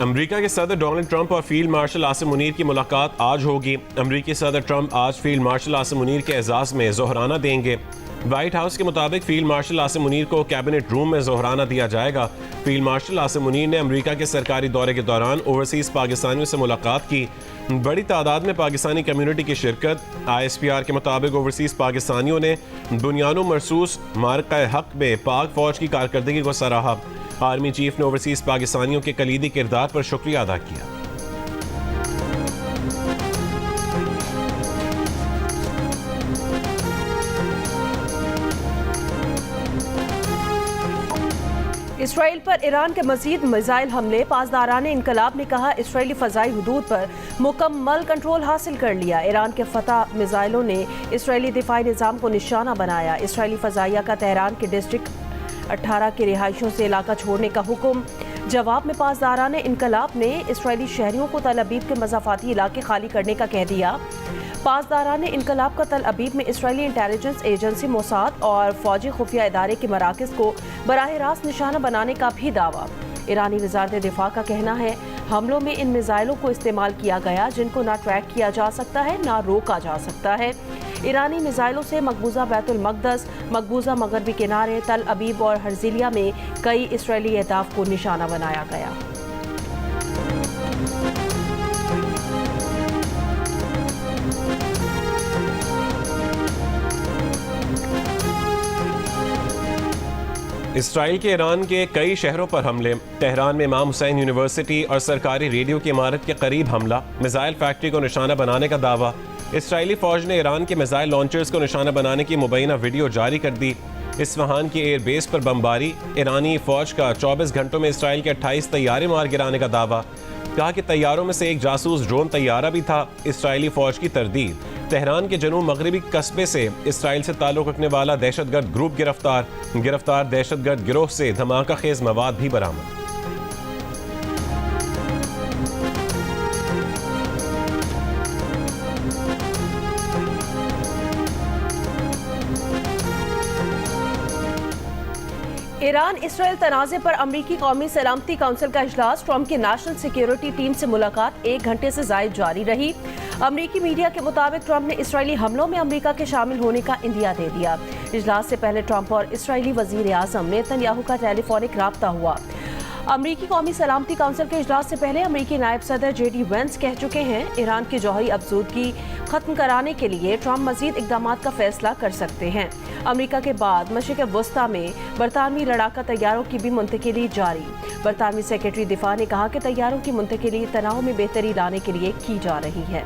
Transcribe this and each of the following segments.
America के सदर Donald Trump और फील्ड मार्शल आसिम मुनीर की मुलाकात आज होगी। अमेरिकी सदर ट्रंप आज फील्ड मार्शल आसिम मुनीर के एजाज़ में ज़ोहराना देंगे। व्हाइट हाउस के मुताबिक फील्ड मार्शल आसिम मुनीर को कैबिनेट रूम में ज़ोहराना दिया जाएगा। फील्ड मार्शल आसिम मुनीर ने अमेरिका के सरकारी दौरे के दौरान ओवरसीज़ पाकिस्तानियों से मुलाकात की। बड़ी तादाद में पाकिस्तानी कम्युनिटी की शिरकत। ISPR के मुताबिक ओवरसीज़ पाकिस्तानियों ने बुनियादो मरसूस मार्का हक में पाक फौज की कारकर्दगी को सराहा। आर्मी चीफ ने ओवरसीज़ पाकिस्तानियों के कलीदी किरदार पर शुक्रिया अदा किया। इसराइल पर ईरान के मजीद मिसाइल हमले। पासदारान इनकलाब ने कहा इसराइली फ़ज़ाई हुदूद पर मुकम्मल कंट्रोल हासिल कर लिया। ईरान के फतह मिसाइलों ने इसराइली दिफाई निज़ाम को निशाना बनाया। इसराइली फ़ज़ाइया का तेहरान के डिस्ट्रिक्ट 18 के रिहाइशों से इलाका छोड़ने का हुक्म। जवाब में पासदारान इनकलाब ने इसराइली शहरियों को तल अबीब के मज़ाफ़ाती इलाके खाली करने का कह दिया। पासदारान इनकलाब का तल अबीब में इसराइली इंटेलिजेंस एजेंसी मोसाद और फौजी खुफिया इदारे के मराकज़ को बराह रास्त निशाना बनाने का भी दावा। ईरानी वज़ारत दिफा का कहना है हमलों में इन मिसाइलों को इस्तेमाल किया गया जिनको ना ट्रैक किया जा सकता है ना रोका जा सकता है। ईरानी मिसाइलों से मकबूजा बैतुल मक़दस, मकबूजा मगरबी किनारे, तल अबीब और हर्जिलिया में कई इसराइली अहदाफ को निशाना बनाया गया। इसराइल के ईरान के कई शहरों पर हमले। तेहरान में इमाम हुसैन यूनिवर्सिटी और सरकारी रेडियो की इमारत के करीब हमला। मिसाइल फैक्ट्री को निशाना बनाने का दावा। इसराइली फौज ने ईरान के मिसाइल लॉन्चर्स को निशाना बनाने की मुबैना वीडियो जारी कर दी। इस्फहान की एयर बेस पर बमबारी। ईरानी फौज का 24 घंटों में इसराइल के 28 तैयारे मार गिराने का दावा। कहा कि तैयारों में से एक जासूस ड्रोन तैयारा भी था। इसराइली फौज की तरदीद। तेहरान के जनूब मगरबी कस्बे से इसराइल से ताल्लुक़ रखने वाला दहशतगर्द ग्रुप गिरफ्तार दहशतगर्द गिरोह से धमाका खेज मवाद भी बरामद। ईरान इसराइल तनाज़े पर अमरीकी कौमी सलामती काउंसिल का इजलास। ट्रंप की नेशनल सिक्योरिटी टीम से मुलाकात 1 घंटे से ज़ायद जारी रही। अमरीकी मीडिया के मुताबिक ट्रंप ने इसराइली हमलों में अमरीका के शामिल होने का इंदिया दे दिया। इजलास से पहले ट्रंप और इसराइली वज़ीर आज़म नेतन्याहू का टेलीफोनिक राब्ता हुआ। अमरीकी कौमी सलामती काउंसिल के इजलास से पहले अमरीकी नायब सदर JD वेंस कह चुके हैं ईरान की जौहरी अफजूदगी खत्म कराने के लिए ट्रंप मजीद इकदाम का फैसला कर सकते हैं। अमरीका के बाद मशरिक़ वस्ता में बरतानवी लड़ाका तैयारों की भी मुंतकिली जारी। बरतानवी सेक्रेटरी दिफा ने कहा कि तैयारों की मुंतकिली तनाव में बेहतरी लाने के लिए की जा रही है।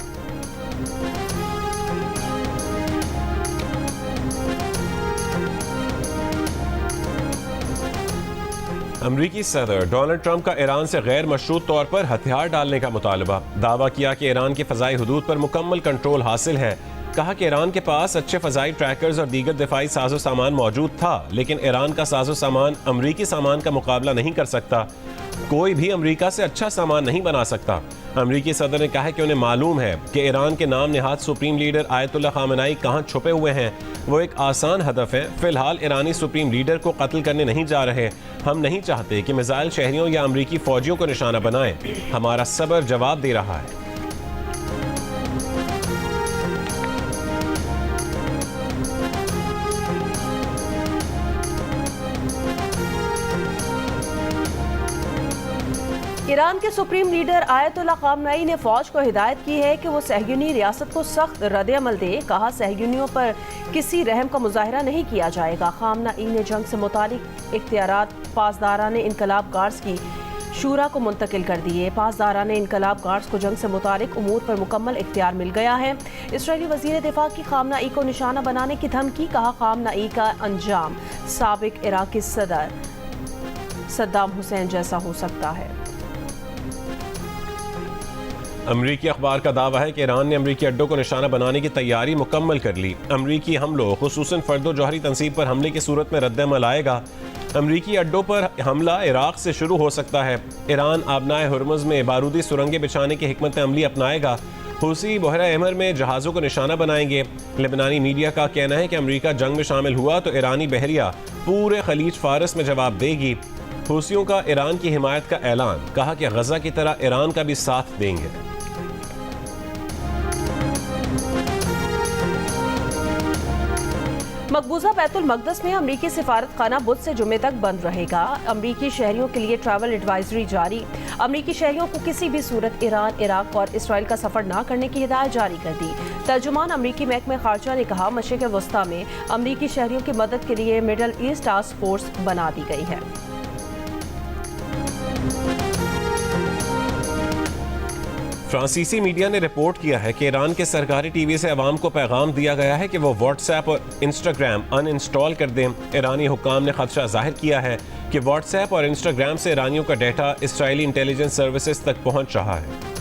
अमरीकी सदर डोनाल्ड ट्रंप का ईरान से गैर मशरूत तौर पर हथियार डालने का मुतालबा। दावा किया कि ईरान की फ़ज़ाई हुदूद पर मुकम्मल कंट्रोल हासिल है। कहा कि ईरान के पास अच्छे फ़ज़ाई ट्रैकर्स और दीगर दिफाई साजो सामान मौजूद था, लेकिन ईरान का साजो सामान अमरीकी सामान का मुकाबला नहीं कर सकता। कोई भी अमरीका से अच्छा सामान नहीं बना सकता। अमरीकी सदर ने कहा कि उन्हें मालूम है कि ईरान के नाम Nehad supreme leader Ayatollah Khamenei कहाँ छुपे हुए हैं। वो एक आसान हदफ है। फिलहाल ईरानी सुप्रीम लीडर को कत्ल करने नहीं जा रहे। हम नहीं चाहते कि मिसाइल शहरियों या अमरीकी फौजियों को निशाना बनाएं। हमारा सब्र जवाब दे रहा है। ईरान के सुप्रीम लीडर आयतुल्लाह खामेनी ने फौज को हिदायत की है कि वो सहयूनी रियासत को सख्त रद्द-ए-अमल दे। कहा सहयूनियों पर किसी रहम का मुजाहिरा नहीं किया जाएगा। खामेनी ने जंग से मुतालिक इख्तियारात पासदारान इनकलाब गार्ड्स की शूरा को मुंतकिल कर दिए। पासदारान इनकलाब गार्ड्स को जंग से मुतालिक उमूर पर मुकम्मल इख्तियार मिल गया है। इसराइली वज़ीर दिफा की खामेनी को निशाना बनाने की धमकी। कहा खामेनी का अंजाम साबिक इराकी सदर सद्दाम हुसैन जैसा हो सकता है। अमरीकी अखबार का दावा है कि ईरान ने अमरीकी अड्डों को निशाना बनाने की तैयारी मुकम्मल कर ली। अमरीकी हमलों खुसूसन फर्दो जौहरी तनसीब पर हमले की सूरत में रद्द-ए-अमल आएगा। अमरीकी अड्डों पर हमला इराक से शुरू हो सकता है। ईरान आबनाए हुर्मुज़ में बारूदी सुरंगें बिछाने की हिकमत अमली अपनाएगा। हुसी बहरा अहमर में जहाज़ों को निशाना बनाएंगे। लेबनानी मीडिया का कहना है कि अमरीका जंग में शामिल हुआ तो ईरानी बहरिया पूरे खलीज फारस में जवाब देगी। हुसियों का ईरान की हिमायत का ऐलान, कहा कि गजा की तरह ईरान का भी साथ देंगे। मकबूजा बैतुल मकदस में अमरीकी सिफारत खाना बुध से जुमे तक बंद रहेगा। अमरीकी शहरियों के लिए ट्रैवल एडवाइजरी जारी। अमरीकी शहरियों को किसी भी सूरत ईरान, इराक और इसराइल का सफर न करने की हिदायत जारी कर दी। तर्जुमान अमरीकी महकमे खारजा ने कहा, मशरिक़ वस्ता में अमरीकी शहरियों की मदद के लिए मिडल ईस्ट टास्क फोर्स बना दी गई है। फ्रांसीसी मीडिया ने रिपोर्ट किया है कि ईरान के सरकारी टीवी से अवाम को पैगाम दिया गया है कि वो व्हाट्सएप और इंस्टाग्राम अनइंस्टॉल कर दें। ईरानी हुक्काम ने खदशा जाहिर किया है कि व्हाट्सएप और इंस्टाग्राम से ईरानियों का डेटा इसराइली इंटेलिजेंस सर्विसेज तक पहुंच रहा है।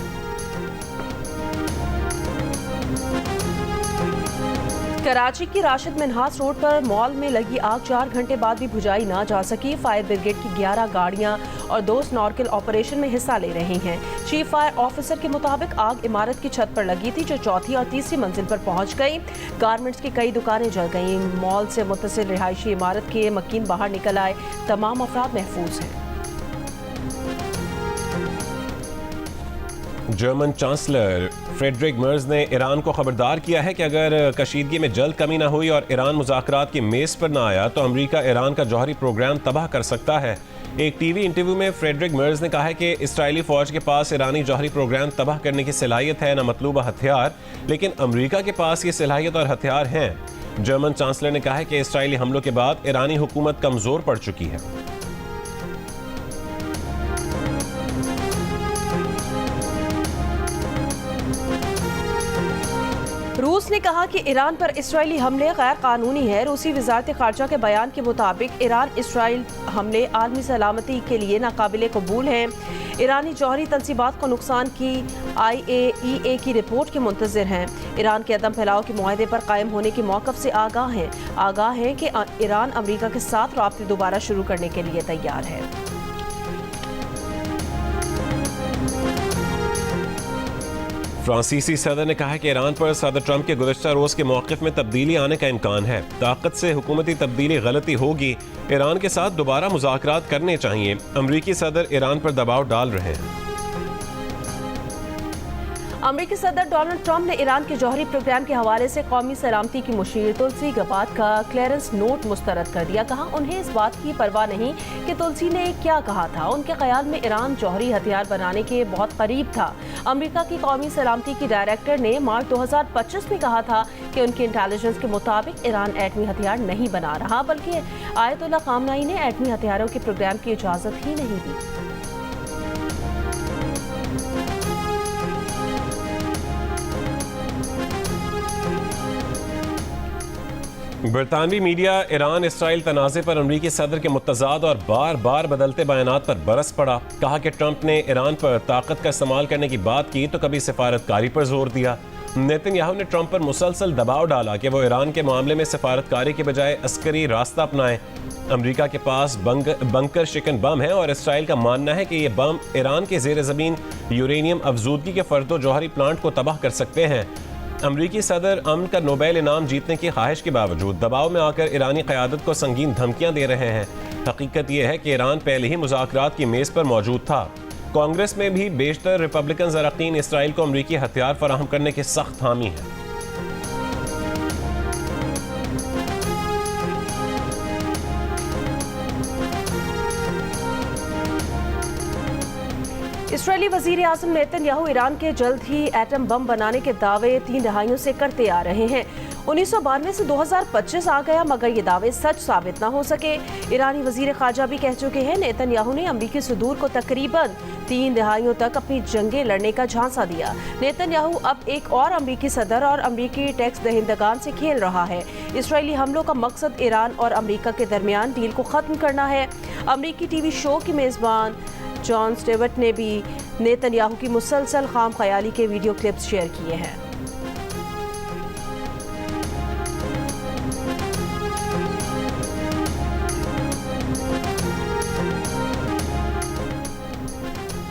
कराची की राशिद मिन्हास रोड पर मॉल में लगी आग 4 घंटे बाद भी बुझाई ना जा सकी। फायर ब्रिगेड की 11 गाड़ियां और 2 स्नॉर्कल ऑपरेशन में हिस्सा ले रही हैं। चीफ फायर ऑफिसर के मुताबिक आग इमारत की छत पर लगी थी, जो चौथी और तीसरी मंजिल पर पहुंच गई। गारमेंट्स की कई दुकानें जल गईं। मॉल से मुत्तसिल रिहायशी इमारत के मकीन बाहर निकल आए। तमाम अफराद महफूज हैं। जर्मन चांसलर फ्रेडरिक मर्ज ने ईरान को खबरदार किया है कि अगर कशीदगी में जल्द कमी न हुई और ईरान मुज़ाकरात की मेज़ पर न आया तो अमेरिका ईरान का जौहरी प्रोग्राम तबाह कर सकता है। एक टीवी इंटरव्यू में फ्रेडरिक मर्ज ने कहा है कि इसराइली फ़ौज के पास ईरानी जौहरी प्रोग्राम तबाह करने की सलाहियत है, न मतलूबा हथियार, लेकिन अमेरिका के पास ये सलाहियत और हथियार हैं। जर्मन चांसलर ने कहा है कि इसराइली हमलों के बाद ईरानी हुकूमत कमज़ोर पड़ चुकी है। रूस ने कहा कि ईरान पर इसराइली हमले गैर कानूनी है। रूसी वजारत खारजा के बयान के मुताबिक ईरान इसराइल हमले आलमी सलामती के लिए नाकाबिले कबूल हैं। ईरानी जौहरी तंसीबात को नुकसान की IAEA की रिपोर्ट के मुंतज़िर हैं। ईरान के अदम फैलाव के मुआहदे पर कायम होने के मौक़िफ़ से आगाह हैं कि ईरान अमरीका के साथ राब्ते दोबारा शुरू करने के लिए तैयार है। फ्रांसीसी सदर ने कहा है कि ईरान पर सदर ट्रंप के गुज़श्ता रोज़ के मौक़िफ़ में तब्दीली आने का इम्कान है। ताकत से हुकूमती तब्दीली गलती होगी। ईरान के साथ दोबारा मुज़ाकरात करने चाहिए। अमरीकी सदर ईरान पर दबाव डाल रहे हैं। अमरीकी सदर डोनाल्ड ट्रंप ने ईरान के जौहरी प्रोग्राम के हवाले से कौमी सलामती की मुशीर तुलसी गबार्ड का क्लियरेंस नोट मुस्तरद कर दिया। कहा, उन्हें इस बात की परवाह नहीं कि तुलसी ने क्या कहा था। उनके ख्याल में ईरान जौहरी हथियार बनाने के बहुत करीब था। अमरीका की कौमी सलामती की डायरेक्टर ने मार्च 2025 में कहा था कि उनकी इंटेलिजेंस के मुताबिक ईरान एटमी हथियार नहीं बना रहा, बल्कि आयतुल्लाह खामनाई ने एटमी हथियारों के प्रोग्राम की इजाज़त ही नहीं दी। बरतानवी मीडिया ईरान इसराइल तनाज़े पर अमरीकी सदर के मुतज़ाद और बार बार बदलते बयानात पर बरस पड़ा। कहा कि ट्रंप ने ईरान पर ताकत का इस्तेमाल करने की बात की तो कभी सिफारतकारी पर जोर दिया। नेतन्याहू ने ट्रंप पर मुसलसल दबाव डाला कि वो ईरान के मामले में सिफारतकारी के बजाय अस्करी रास्ता अपनाएं। अमरीका के पास बंकर शिकन बम है और इसराइल का मानना है कि ये बम ईरान के ज़ेर ज़मीन यूरेनियम अफजूदगी के फर्दो जौहरी प्लांट को तबाह कर सकते हैं। अमरीकी सदर अमन का नोबेल इनाम जीतने की ख्वाहिश के बावजूद दबाव में आकर ईरानी क़यादत को संगीन धमकियां दे रहे हैं। हकीकत यह है कि ईरान पहले ही मुज़ाकरात की मेज़ पर मौजूद था। कांग्रेस में भी बेशतर रिपब्लिकन अरकान इसराइल को अमरीकी हथियार फराहम करने के सख्त हामी हैं। इसराइली वज़ीर आज़म नेतन्याहू ईरान के जल्द ही एटम बम बनाने के दावे 3 दहाइयों से करते आ रहे हैं। 1992 से 2025 आ गया, मगर ये दावे सच साबित ना हो सके। ईरानी वज़ीर ख़ारजा भी कह चुके हैं नेतन्याहू ने अमरीकी सुदूर को तकरीबन 3 दहाइयों तक अपनी जंगें लड़ने का झांसा दिया। नेतन्याहू अब एक और अमरीकी सदर और अमरीकी टैक्स दहिंदगान से खेल रहा है। इसराइली हमलों का मकसद ईरान और अमरीका के दरमियान डील को ख़त्म करना है। अमरीकी टीवी शो के मेज़बान जॉन स्टेवर्ट ने भी नेतन्याहू की मुसलसल खाम ख्याली के वीडियो क्लिप्स शेयर किए हैं।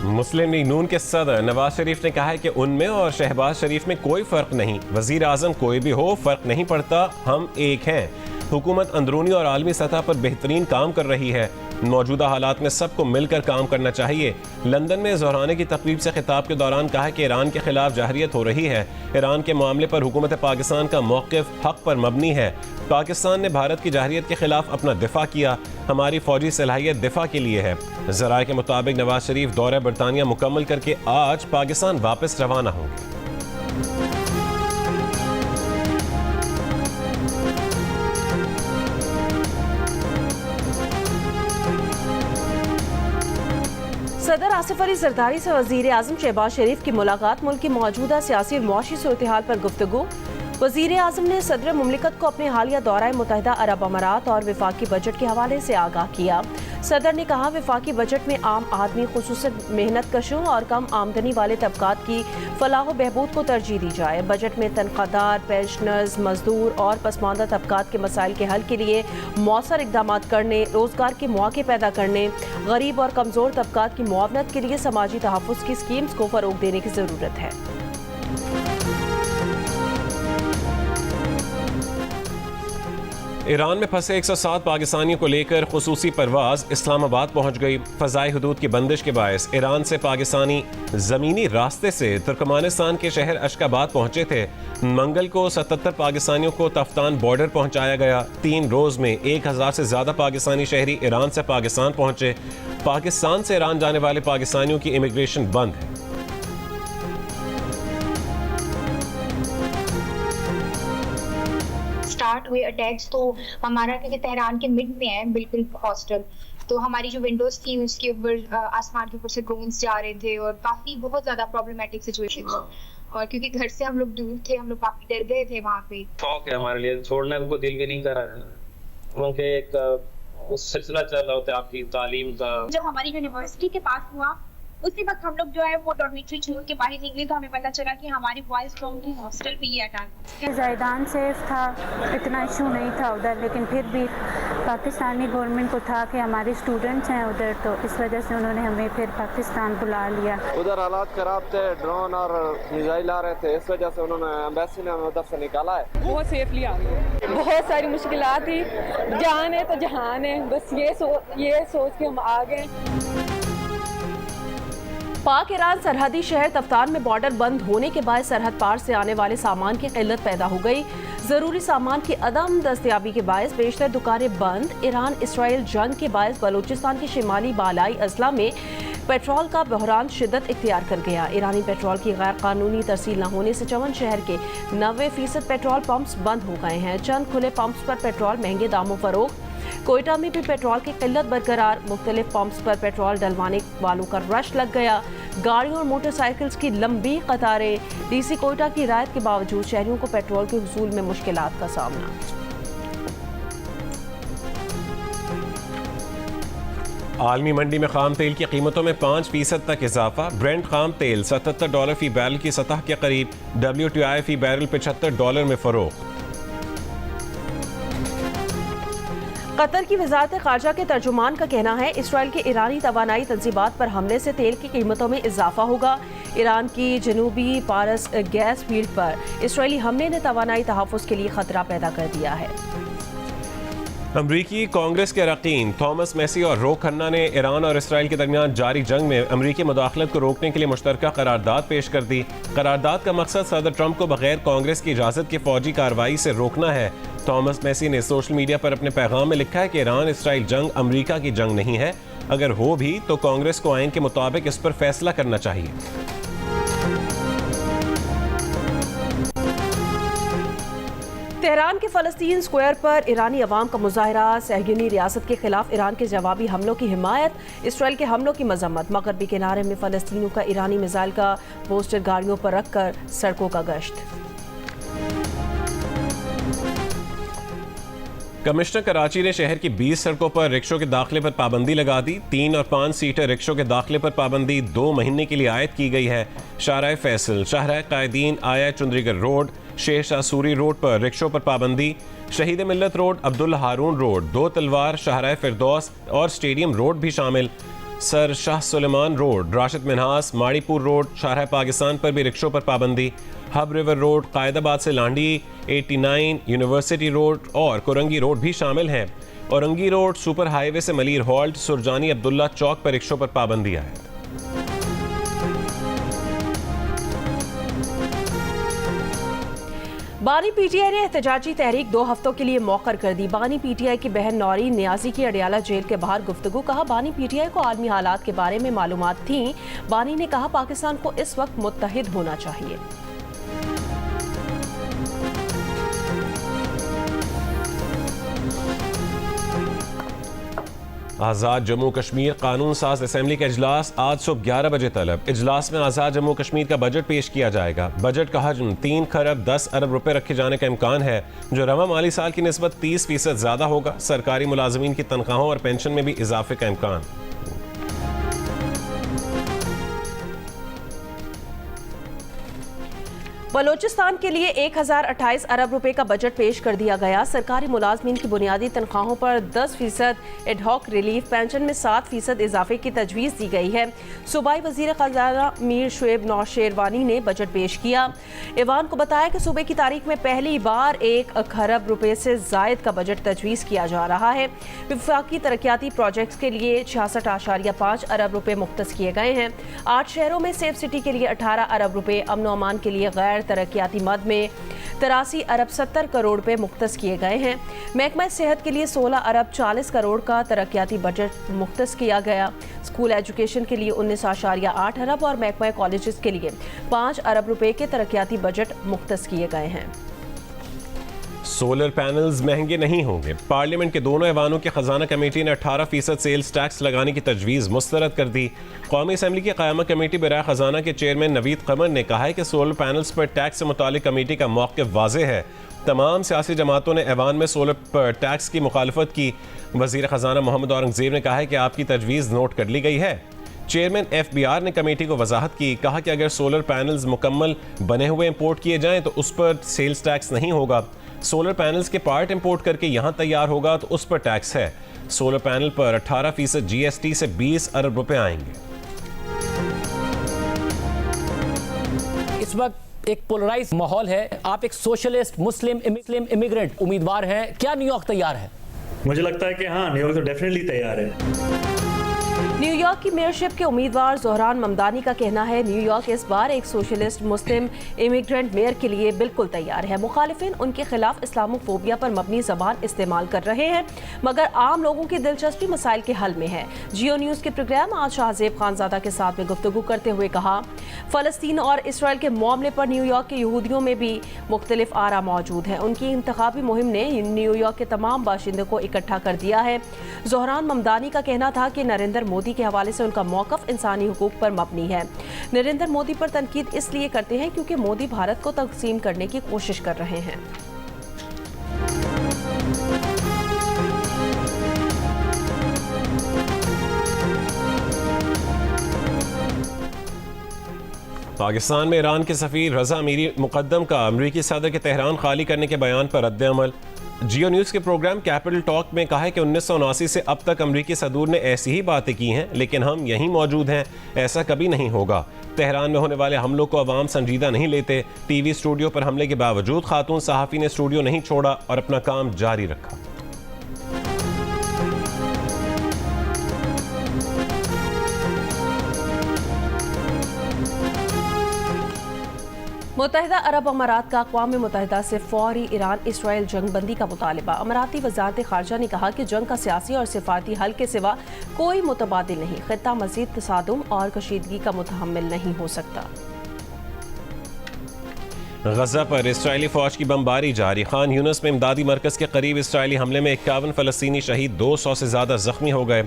मुस्लिम लीग नून के सदर नवाज शरीफ ने कहा है कि उनमें और शहबाज शरीफ में कोई फ़र्क नहीं। वज़ीर आज़म कोई भी हो, फ़र्क नहीं पड़ता, हम एक हैं। हुकूमत अंदरूनी और आलमी सतह पर बेहतरीन काम कर रही है। मौजूदा हालात में सबको मिलकर काम करना चाहिए। लंदन में ज़ोहराने की तकरीब से खिताब के दौरान कहा कि ईरान के खिलाफ जहरियत हो रही है। ईरान के मामले पर हुकूमत पाकिस्तान का मौक़िफ़ हक़ पर मबनी है। पाकिस्तान ने भारत की जहरियत के खिलाफ अपना दिफा किया। हमारी फौजी सलाहियत दिफा के लिए है। ज़राए के मुताबिक नवाज शरीफ दौरा बरतानिया मुकम्मल करके आज पाकिस्तान वापस रवाना होंगे। सदर आसिफ अली जरदारी से वज़ीर आज़म शहबाज शरीफ की मुलाकात, मुल्क की मौजूदा सियासी और मुआशी सूरत-ए-हाल पर गुफ्तगू। वज़ीर आज़म ने सदर मुमलिकत को अपने हालिया दौरा मुत्तहिदा अरब अमारात और वफाकी बजट के हवाले से आगाह किया। सदर ने कहा, वफाकी बजट में आम आदमी खुसूसन मेहनत कशों और कम आमदनी वाले तबकात की फलाह बहबूद को तरजीह दी जाए। बजट में तनख्वाहदार, पेंशनर्स, मजदूर और पसमानदा तबकात के मसाइल के हल के लिए मौसर इकदाम करने, रोजगार के मौके पैदा करने, गरीब और कमज़ोर तबकात की मुआवनत के लिए समाजी तहफ़्फ़ुज़ की स्कीम्स को फ़रोग़ देने की ज़रूरत है। ईरान में फंसे 107 पाकिस्तानियों को लेकर खुसूसी परवाज़ इस्लामाबाद पहुंच गई। फ़ज़ाई हुदूद की बंदिश के बायस ईरान से पाकिस्तानी ज़मीनी रास्ते से तुर्कमानिस्तान के शहर अशकाबाद पहुंचे थे। मंगल को 77 पाकिस्तानियों को तफ्तान बॉर्डर पहुंचाया गया। 3 रोज़ में 1000 से ज़्यादा पाकिस्तानी शहरी ईरान से पाकिस्तान पहुंचे। पाकिस्तान से ईरान जाने वाले पाकिस्तानियों की इमिग्रेशन बंद है। स्टार्ट हुए अटैक्स तो हमारा क्योंकि तेहरान के मिड में है बिल्कुल हॉस्टल, तो हमारी जो विंडोज थी उसके ऊपर आसमान के ऊपर से ड्रोन्स जा रहे थे और काफी बहुत ज्यादा प्रॉब्लमैटिक सिचुएशन था। और क्योंकि घर से हम लोग दूर थे, हम लोग काफी डर गए थे वहाँ पे। शौक है हमारे लिए, छोड़ने को दिल भी नहीं कर रहा है क्योंकि एक उस सिलसिला चल रहा होता है आपकी तालीम का। जब हमारी यूनिवर्सिटी के पास हुआ उसी वक्त हम लोग जो है वो डॉर्मेट्री छोड़ के बाहर निकले तो हमें पता चला कि हमारे बॉयज रूम की हॉस्टल पे ही अटैक। ज़ायदान सेफ था, इतना इशू नहीं था उधर, लेकिन फिर भी पाकिस्तानी गवर्नमेंट को था कि हमारे स्टूडेंट्स हैं उधर, तो इस वजह से उन्होंने हमें फिर पाकिस्तान बुला लिया। उधर हालात खराब थे, ड्रोन और मिसाइल आ रहे थे, इस वजह से उन्होंने एम्बेसी ने हमें उधर से निकाला है। बहुत सेफली आ गए। बहुत सारी मुश्किलात थी, जान है तो जहान है, बस ये सोच के हम आ गए। पाक ईरान सरहदी शहर तफ्तान में बॉर्डर बंद होने के बाद सरहद पार से आने वाले सामान की किल्लत पैदा हो गई। ज़रूरी सामान की अदम दस्तयाबी के बायस बेशतर दुकानें बंद। ईरान इसराइल जंग के बायस बलूचिस्तान की शिमाली बालाई अजला में पेट्रोल का बहरान शिद्दत इख्तियार कर गया। ईरानी पेट्रोल की गैर कानूनी तरसील न होने से चमन शहर के 90% पेट्रोल पंप्स बंद हो गए हैं। चंद खुले पंप्स पर पेट्रोल महंगे दामों फरोख्त। कोयटा में भी पेट्रोल की किल्लत बरकरार। मुख्तलिफ पंप्स पर पेट्रोल डलवाने वालों का रश लग गया। गाड़ियों और मोटरसाइकिल्स की लंबी कतारें। डीसी कोयटा की हिदायत के बावजूद शहरियों को पेट्रोल के हुसूल में मुश्किलात का सामना। आलमी मंडी में खाम तेल की कीमतों में 5% तक इजाफा। ब्रेंट खाम तेल $77 फी बैरल की सतह के करीब। WTI फी बैरल $75 में फरोख्त। कतर की वजारत खारजा के तर्जुमान का कहना है, इसराइल के ईरानी तवानाई तंजीबात पर हमले से तेल की कीमतों में इजाफा होगा। ईरान की जनूबी पारस गैस फील्ड पर इसराइली हमले ने तवानाई तहफ़्फ़ुज़ के लिए खतरा पैदा कर दिया है। अमरीकी कांग्रेस के अरकान थॉमस मैसी और रो खन्ना ने ईरान और इसराइल के दरमियान जारी जंग में अमरीकी मुदाखलत को रोकने के लिए मुश्तरका करारदाद पेश कर दी। करारदाद का मकसद सदर ट्रंप को बगैर कांग्रेस की इजाज़त की फौजी कार्रवाई से रोकना है। थॉमस मैसी ने सोशल मीडिया पर अपने पैगाम में लिखा है कि ईरान इसराइल जंग अमरीका की जंग नहीं है, अगर हो भी तो कांग्रेस को आइन के मुताबिक इस पर फैसला करना चाहिए। तेहरान के फ़लस्तीन स्क्वायर पर ईरानी अवाम का मुजाहरा। सहयूनी रियासत के खिलाफ ईरान के जवाबी हमलों की हिमायत। इसराइल के हमलों की मजम्मत। मगरबी किनारे में फ़लस्तीनियों का ईरानी मिसाइल का पोस्टर गाड़ियों पर रखकर सड़कों का गश्त। कमिश्नर कराची ने शहर की 20 सड़कों पर रिक्शों के दाखिले पर पाबंदी लगा दी। 3 और 5 सीटर रिक्शों के दाखिले पर पाबंदी 2 महीने के लिए आयद की गई है। शाहराह फैसल, शाहराह कायदीन, आया चुंदरीगर रोड, शेर शाह सूरी रोड पर रिक्शों पर पाबंदी। शहीद मिल्लत रोड, अब्दुल हारून रोड, 2 तलवार, शाहराह फिरदौस और स्टेडियम रोड भी शामिल। Sir Shah Suleman road, Rashid Minhas, Maripur road, शाहराह पाकिस्तान पर भी रिक्शों पर पाबंदी। हब रिवर रोड, कायदाबाद से लांडी, 89, यूनिवर्सिटी रोड और कुरंगी रोड भी शामिल हैं। औरंगी रोड सुपर हाईवे से मलीर हॉल्ट सुरजानी अब्दुल्ला चौक पर रिक्शों पर पाबंदी आए। बानी पीटीआई ने एहतजाजी तहरीक 2 हफ्तों के लिए मौखर कर दी। बानी पीटीआई की बहन नौरीन नियाजी की अडियाला जेल के बाहर गुफ्तगू। कहा, बानी पीटीआई को आलमी हालात के बारे में मालूमात थी। बानी ने कहा, पाकिस्तान को इस वक्त मुत्तहिद होना चाहिए। आज़ाद जम्मू कश्मीर कानून साज असेंबली का इजलास आज सुबह 11 बजे तलब। इजलास में आज़ाद जम्मू कश्मीर का बजट पेश किया जाएगा। बजट का हजम 3 खरब 10 अरब रुपए रखे जाने का इम्कान है, जो रवा माली साल की निस्बत 30% ज़्यादा होगा। सरकारी मुलाजमीन की तनख्वाहों और पेंशन में भी इजाफे का इम्कान। बलोचिस्तान के लिए 1028 अरब रुपए का बजट पेश कर दिया गया। सरकारी मुलाजमीन की बुनियादी तनख्वाहों पर 10% एडहॉक रिलीफ, पेंशन में 7% इजाफे की तजवीज़ दी गई है। सूबाई वजीर खजाना मीर शुएब नौशेरवानी ने बजट पेश किया। ईवान को बताया कि सूबे की तारीख में पहली बार 1 खरब रुपए से जायद का बजट तजवीज़ किया जा रहा है। वफाकी तरक्याती प्रोजेक्ट्स के लिए 66.5 अरब रुपए मुख्तस किए गए हैं। 8 शहरों में सेफ सिटी के लिए 18 अरब रुपए, अमन अमान के लिए गैर तरक्याती मद में 83 अरब 70 करोड़ रुपए मुख्तस किए गए हैं। महकमा सेहत के लिए 16 अरब 40 करोड़ का तरक्याती बजट मुख्तस किया गया। स्कूल एजुकेशन के लिए 19.8 अरब और महकमा कॉलेजेस के लिए 5 अरब रुपए के तरक्याती बजट मुख्तस किए गए हैं। सोलर पैनल्स महंगे नहीं होंगे। पार्लियामेंट के दोनों ऐवानों की खजाना कमेटी ने 18% सेल्स टैक्स लगाने की तजवीज़ मुस्तरद कर दी। कौमी असम्बली की क़यामा कमेटी बराए खजाना के चेयरमैन नवीद कमर ने कहा है कि सोलर पैनल्स पर टैक्स से मुतालिक कमेटी का मौक़िफ़ वाज़ेह है। तमाम सियासी जमातों ने ऐवान में सोलर पर टैक्स की मुखालफत की। वज़ीर ख़जाना मोहम्मद औरंगज़ेब ने कहा है कि आपकी तजवीज़ नोट कर ली गई है। चेयरमैन FBR ने कमेटी को वजाहत की। कहा कि अगर सोलर पैनल्स मुकम्मल बने हुए इंपोर्ट किए जाएँ तो उस पर सेल्स टैक्स नहीं होगा। सोलर पैनल्स के पार्ट इंपोर्ट करके यहाँ तैयार होगा तो उस पर टैक्स है। सोलर पैनल पर 18% GST से 20 अरब रुपए आएंगे। इस वक्त एक पोलराइज माहौल है। आप एक सोशलिस्ट मुस्लिम इमिग्रेंट उम्मीदवार हैं, क्या न्यूयॉर्क तैयार है? मुझे लगता है कि हाँ, न्यूयॉर्क तो डेफिनेटली तैयार है। न्यूयॉर्क की मेयरशिप के उम्मीदवार ज़ोहरान ममदानी का कहना है, न्यूयॉर्क इस बार एक सोशलिस्ट मुस्लिम इमिग्रेंट मेयर के लिए बिल्कुल तैयार है। मुखालिफिन उनके खिलाफ इस्लामोफोबिया पर मबनी ज़बान इस्तेमाल कर रहे हैं, मगर आम लोगों की दिलचस्पी मसाइल के हल में है। जियो न्यूज़ के प्रोग्राम आज शाहजेब खानजादा के साथ में गुफ्तगू करते हुए कहा, फ़लस्तीन और इसराइल के मामले पर न्यूयॉर्क के यहूदियों में भी मुख्तलिफ आरा मौजूद हैं। उनकी इंतखाबी मुहिम ने न्यूयॉर्क के तमाम बाशिंदों को इकट्ठा कर दिया है। ज़ोहरान ममदानी का कहना था कि नरेंद्र मोदी के हवाले से उनका मौक़िफ़ इंसानी हुकूक पर मबनी है। नरेंद्र मोदी पर तनकीद इसलिए करते हैं क्योंकि मोदी भारत को तक़सीम करने की कोशिश कर रहे हैं। पाकिस्तान में ईरान के सफ़ीर रज़ा अमीरी मुक़द्दम का अमरीकी सदर के तेहरान खाली करने के बयान पर रद्द-ए-अमल। जियो न्यूज़ के प्रोग्राम कैपिटल टॉक में कहा है कि 1979 से अब तक अमरीकी सदूर ने ऐसी ही बातें की हैं, लेकिन हम यहीं मौजूद हैं, ऐसा कभी नहीं होगा। तेहरान में होने वाले हमलों को अवाम संजीदा नहीं लेते। टीवी स्टूडियो पर हमले के बावजूद खातून सहाफ़ी ने स्टूडियो नहीं छोड़ा और अपना काम जारी रखा। मुत्तहिदा अरब अमारात का अक़वाम मुत्तहिदा से फौरी ईरान इसराइल जंग बंदी का मुतालबा। अमाराती वज़ारत ख़ारजा ने कहा कि जंग का सियासी और सिफारती हल के सिवा कोई मुतबादिल नहीं। ख़ित्ता मज़ीद तसादुम और कशीदगी का मुतहम्मिल नहीं हो सकता। गजा पर इसराइली फौज की बमबारी जारी। खान यूनस में इमदादी मरकज़ के करीब इसराइली हमले में 51 फ़लस्तीनी शहीद, 200 से ज़्यादा ज़ख्मी हो गए।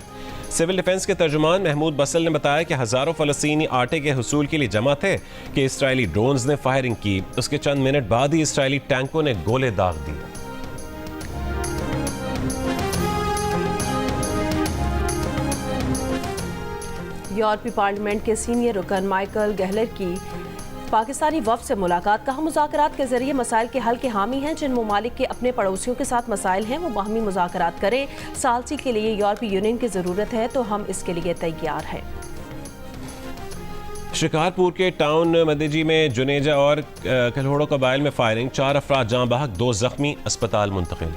सिविल डिफेंस के तर्जुमान महमूद बसल ने बताया कि हज़ारों फ़लस्तीनी आटे के हुसूल के लिए जमा थे कि इसराइली ड्रोन्स ने फायरिंग की। उसके चंद मिनट बाद ही इसराइली टैंकों ने गोले दाग दिए। यूरोपीय पार्लियामेंट के सीनियर रुकन माइकल गहलर की पाकिस्तानी वफ़द से मुलाकात। कहा, मुज़ाकरात के जरिए मसाइल के हल के हामी हैं। जिन ममालिक के अपने पड़ोसियों के साथ मसाइल हैं वो बाहमी मुज़ाकरात करें। सालसी के लिए यूरोपीय यूनियन की ज़रूरत है तो हम इसके लिए तैयार हैं। शिकारपुर के टाउन मदेजी में जुनेजा और कल्होड़ो कबाइल में फायरिंग, 4 अफराद जाँ बहक, 2 ज़ख्मी, अस्पताल मुंतकिल।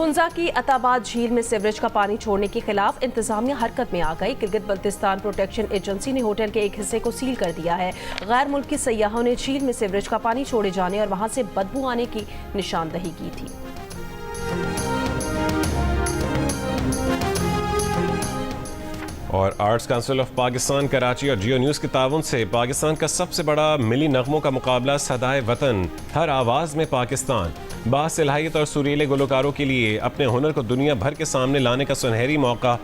हुंजा की अताबाद झील में सीवरेज का पानी छोड़ने के खिलाफ इंतजामिया हरकत में आ गई। गिलगित बल्तिस्तान प्रोटेक्शन एजेंसी ने होटल के एक हिस्से को सील कर दिया है। गैर मुल्की सयाहों ने झील में सीवरेज का पानी छोड़े जाने और वहां से बदबू आने की निशानदही की थी। और arts council of Pakistan Karachi और जियो न्यूज़ के ताउन से पाकिस्तान का सबसे बड़ा मिली नगमों का मुकाबला सदाए वतन, हर आवाज़ में पाकिस्तान। बासलाहियत और सुरीले गुलकारों के लिए अपने हुनर को दुनिया भर के सामने लाने का सुनहरी मौका।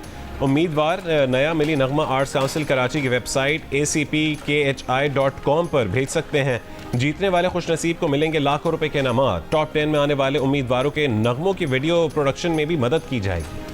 उम्मीदवार नया मिली नगमा आर्ट्स काउंसिल कराची की वेबसाइट acpkhi.com पर भेज सकते हैं। जीतने वाले खुशनसीब को मिलेंगे लाखों रुपए के इनामात। टॉप 10 में आने वाले उम्मीदवारों के नगमों की वीडियो प्रोडक्शन में भी मदद की जाएगी।